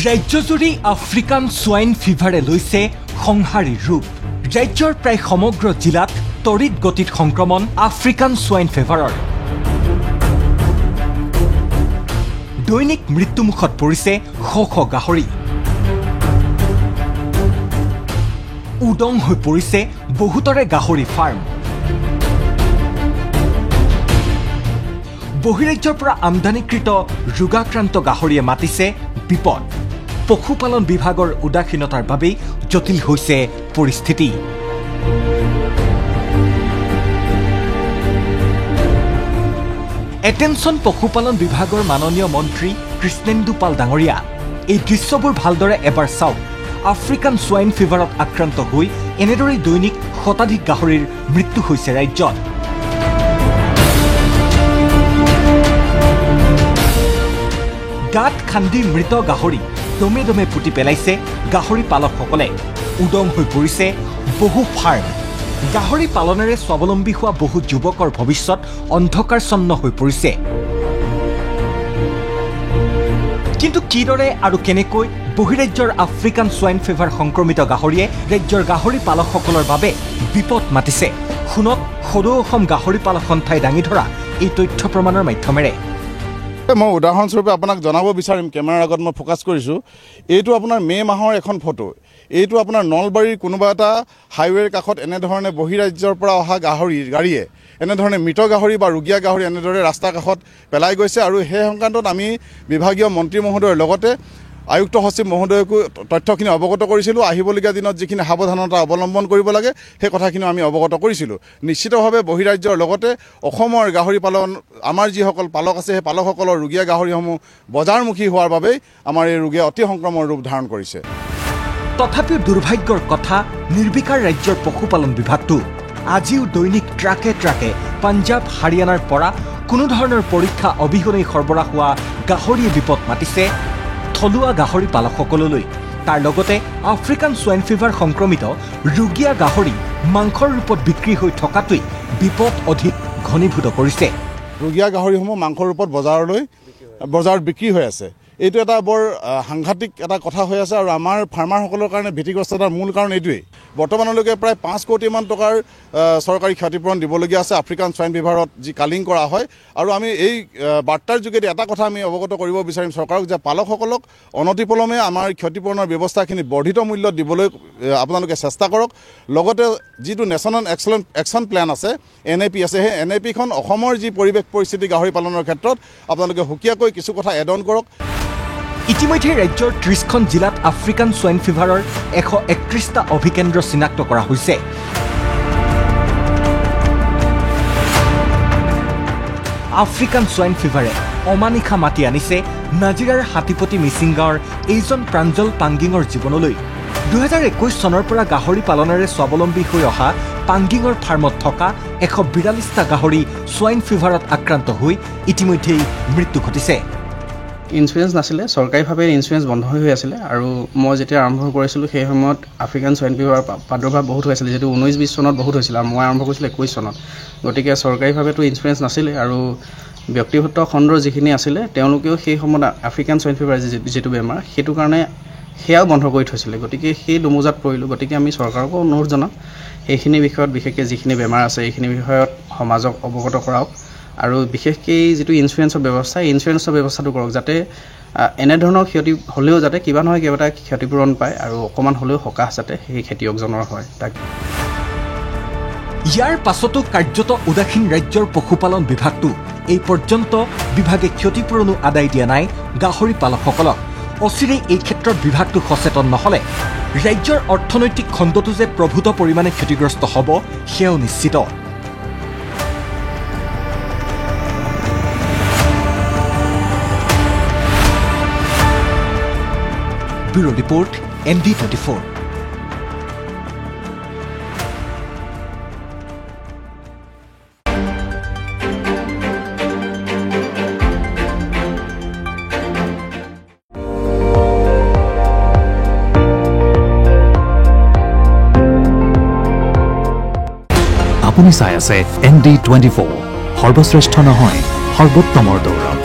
ৰাজ্যজুৰি African swine ফিভাৰে লৈছে সংহাৰী ৰূপ। ৰাজ্যৰ প্ৰায় সমগ্ৰ জিলাত তড়িৎ গতিত সংক্ৰমণ আফ্ৰিকান সোয়াইন ফিভাৰৰ। দৈনিক মৃত্যুমুখত পৰিছে শ শ গাহৰি। উদং হৈ পৰিছে বহুতৰে গাহৰি ফাৰ্ম। বহিৰাজ্যৰ পৰা আমদানিকৃত ৰোগাক্ৰান্ত গাহৰিয়ে মাতিছে বিপদ। পশুপালন বিভাগৰ উদাসীনতাৰ বাবেই জটিল হৈছে পৰিস্থিতি। এটেনশ্যন পশুপালন বিভাগৰ মাননীয় মন্ত্ৰী কৃষ্ণেন্দু পাল ডাঙৰীয়া, এই দৃশ্যবোৰ ভালদৰে এবাৰ চাওক। আফ্ৰিকান সোয়াইন ফিভাৰত আক্ৰান্ত হৈ এনেদৰেই দৈনিক শতাধিক গাহৰিৰ মৃত্যু হৈছে ৰাজ্যত। গাঁত খান্দি মৃত গাহৰি দমে দমে পুতি পেলাইছে গাহৰি পালকসকলে। উদং হৈ পৰিছে বহু ফাৰ্ম। গাহৰি পালনেৰে স্বাৱলম্বী হোৱা বহু যুৱকৰ ভৱিষ্যত অন্ধকাৰচ্ছন্ন হৈ পৰিছে। কিন্তু কিদৰে আৰু কেনেকৈ বহিৰাজ্যৰ আফ্ৰিকান সোয়াইন ফিভাৰ সংক্ৰমিত গাহৰিয়ে ৰাজ্যৰ গাহৰি পালকসকলৰ বাবে বিপদ মাতিছে। শুনক সদৌ অসম গাহৰি পালক সন্থাই দাঙি ধৰা এই তথ্য প্ৰমাণৰ মাধ্যমেৰে। মই উদাহৰণস্বৰূপে আপোনাক জনাব বিচাৰিম, কেমেৰাৰ আগত মই ফ'কাছ কৰিছোঁ। এইটো আপোনাৰ মে' মাহৰ এখন ফটো। এইটো আপোনাৰ নলবাৰীৰ কোনোবা এটা হাইৱেৰ কাষত এনেধৰণে বহিৰাজ্যৰ পৰা অহা গাড়ীয়ে এনেধৰণে মৃত গাহৰি বা ৰুগীয়া গাহৰি এনেদৰে ৰাস্তাৰ কাষত পেলাই গৈছে। আৰু সেই সংক্ৰান্তত আমি বিভাগীয় মন্ত্ৰী মহোদয়ৰ লগতে আয়ুক্ত সচিব মহোদয়কো তথ্যখিনি অৱগত কৰিছিলোঁ। আহিবলগীয়া দিনত যিখিনি সাৱধানতা অৱলম্বন কৰিব লাগে সেই কথাখিনি আমি অৱগত কৰিছিলোঁ। নিশ্চিতভাৱে বহিৰাজ্যৰ লগতে অসমৰ গাহৰি পালন আমাৰ যিসকল পালক আছে সেই পালকসকলৰ ৰুগীয়া গাহৰিসমূহ বজাৰমুখী হোৱাৰ বাবেই আমাৰ এই ৰোগে অতি সংক্ৰমণ ৰূপ ধাৰণ কৰিছে। তথাপিও দুৰ্ভাগ্যৰ কথা, নিৰ্বিকাৰ ৰাজ্যৰ পশুপালন বিভাগটো আজিও দৈনিক ট্ৰাকে ট্ৰাকে পাঞ্জাৱ হাৰিয়ানাৰ পৰা কোনো ধৰণৰ পৰীক্ষা অবিহনেই সৰবৰাহ হোৱা গাহৰিয়ে বিপদ মাতিছে থলুৱা গাহৰি পালকসকললৈ। তাৰ লগতে আফ্ৰিকান সোয়াইন ফিভাৰ সংক্ৰমিত ৰুগীয়া গাহৰি মাংসৰ ৰূপত বিক্ৰী হৈ থকাটোৱেই বিপদ অধিক ঘনীভূত কৰিছে। ৰুগীয়া গাহৰিসমূহ মাংসৰ ৰূপত বজাৰত বিক্ৰী হৈ আছে। এইটো এটা বৰ সাংঘাতিক এটা কথা হৈ আছে। আৰু আমাৰ ফাৰ্মাৰসকলৰ কাৰণে ভীতিগ্ৰস্ততাৰ মূল কাৰণ এইটোৱেই। বৰ্তমানলৈকে প্ৰায় 5 কোটিমান টকাৰ চৰকাৰী ক্ষতিপূৰণ দিবলগীয়া আছে আফ্ৰিকান সোয়াইন ফিভাৰত যি কালিং কৰা হয়। আৰু আমি এই বাৰ্তাৰ যোগেদি এটা কথা আমি অৱগত কৰিব বিচাৰিম চৰকাৰক, যে পালকসকলক অনতিপলমে আমাৰ ক্ষতিপূৰণৰ ব্যৱস্থাখিনি বৰ্ধিত মূল্যত দিবলৈ আপোনালোকে চেষ্টা কৰক। লগতে যিটো নেশ্যনেল একশ্যন প্লেন আছে, NAP আছে, সেই NAPখন অসমৰ যি পৰিৱেশ পৰিস্থিতি গাহৰি পালনৰ ক্ষেত্ৰত আপোনালোকে সুকীয়াকৈ কিছু কথা এড অন কৰক। ইতিমধ্যে ৰাজ্যৰ 30খন জিলাত আফ্ৰিকান সোয়াইন ফিভাৰৰ 131টা অভিকেন্দ্ৰ চিনাক্ত কৰা হৈছে। আফ্ৰিকান সোয়াইন ফিভাৰে অমানিশা মাতি আনিছে নাজিৰাৰ হাতীপতি মিচিং গাঁৱৰ এইজন প্ৰাঞ্জল পাংগিঙৰ জীৱনলৈ। 2021 চনৰ পৰা গাহৰি পালনেৰে স্বাৱলম্বী হৈ অহা পাংগিঙৰ ফাৰ্মত থকা 142টা গাহৰি সোয়াইন ফিভাৰত আক্ৰান্ত হৈ ইতিমধ্যেই মৃত্যু ঘটিছে। ইঞ্চুৰেঞ্চ নাছিলে, চৰকাৰীভাৱে ইঞ্চুৰেঞ্চ বন্ধ হৈ আছিলে। আৰু মই যেতিয়া আৰম্ভ কৰিছিলোঁ সেই সময়ত আফ্ৰিকান সোয়াইন ফিভাৰৰ প্ৰাদুৰ্ভাৱ বহুত হৈছিলে, যিটো 19-20 চনত বহুত হৈছিলে আৰু মই আৰম্ভ কৰিছিলোঁ 21 চনত। গতিকে চৰকাৰীভাৱেতো ইঞ্চুৰেঞ্চ নাছিলে আৰু ব্যক্তিগত খণ্ডৰ যিখিনি আছিলে তেওঁলোকেও সেই সময়ত আফ্ৰিকান সোয়াইন ফিভাৰ যিটো বেমাৰ সেইটো কাৰণে সেয়াও বন্ধ কৰি থৈছিলে। গতিকে সেই দুমোজাত পৰিলোঁ। গতিকে আমি চৰকাৰকো অনুৰোধ জনাম এইখিনি বিষয়ত, বিশেষকৈ যিখিনি বেমাৰ আছে এইখিনি বিষয়ত সমাজক অৱগত কৰাওক। আৰু বিশেষকৈ যিটো ইঞ্চুৰেঞ্চৰ ব্যৱস্থা, ইঞ্চুৰেঞ্চৰ ব্যৱস্থাটো কৰক, যাতে এনেধৰণৰ ক্ষতি হ'লেও যাতে কিবা নহয় কিবা এটা ক্ষতিপূৰণ পায় আৰু অকণমান হ'লেও সকাহ যাতে সেই খেতিয়কজনৰ হয়। তাক ইয়াৰ পাছতো কাৰ্যত উদাসীন ৰাজ্যৰ পশুপালন বিভাগটো এই পৰ্যন্ত বিভাগে ক্ষতিপূৰণো আদায় দিয়া নাই গাহৰি পালকসকলক। অচিৰেই এই ক্ষেত্ৰত বিভাগটো সচেতন নহ'লে ৰাজ্যৰ অৰ্থনৈতিক খণ্ডটো যে প্ৰভূত পৰিমাণে ক্ষতিগ্ৰস্ত হ'ব সেয়াও নিশ্চিত। Bureau report, ND24। আপুনি চাই আছে ND24, সৰ্বশ্ৰেষ্ঠ নহয় সৰ্বোত্তমৰ দৌৰ।